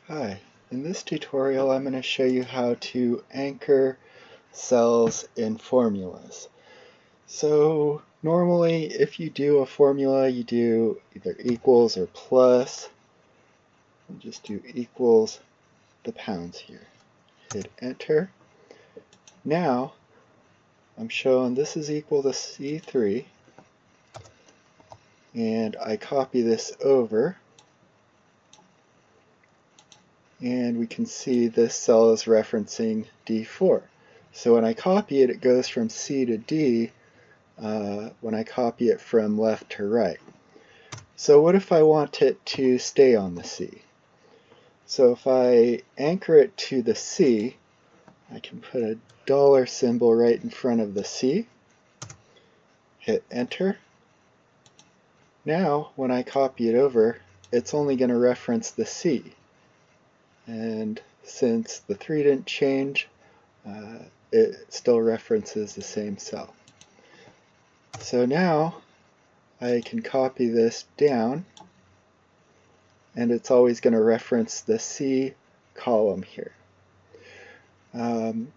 Hi, in this tutorial I'm going to show you how to anchor cells in formulas. So normally if you do a formula you do either equals or plus, and just do equals the pounds here. Hit enter. Now I'm showing this is equal to C3 and I copy this over and we can see this cell is referencing D4. So when I copy it, it goes from C to D when I copy it from left to right. So what if I want it to stay on the C? So if I anchor it to the C, I can put a dollar symbol right in front of the C, hit enter. Now when I copy it over, it's only going to reference the C. And since the 3 didn't change, it still references the same cell. So now I can copy this down, and it's always going to reference the C column here. Then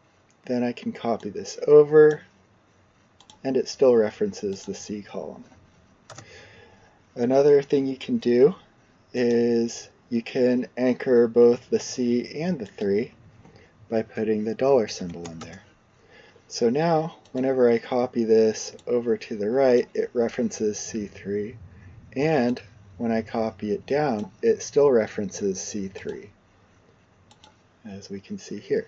I can copy this over, and it still references the C column. Another thing you can do is you can anchor both the C and the 3 by putting the dollar symbol in there. So now, whenever I copy this over to the right, it references C3, and when I copy it down, it still references C3, as we can see here.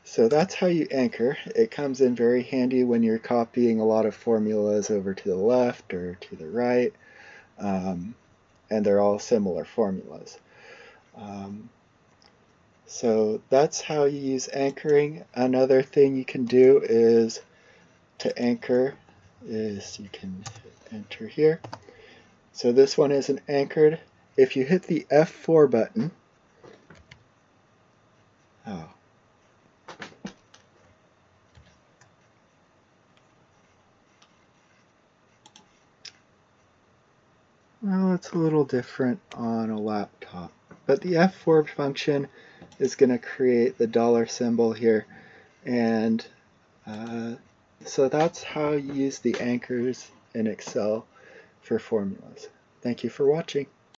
So that's how you anchor. It comes in very handy when you're copying a lot of formulas over to the left or to the right, and they're all similar formulas. So that's how you use anchoring. Another thing you can do is to anchor is you can enter here. So this one isn't anchored. If you hit the F4 button, well, it's a little different on a laptop. But the F4 function is going to create the dollar symbol here, and so that's how you use the anchors in Excel for formulas. Thank you for watching.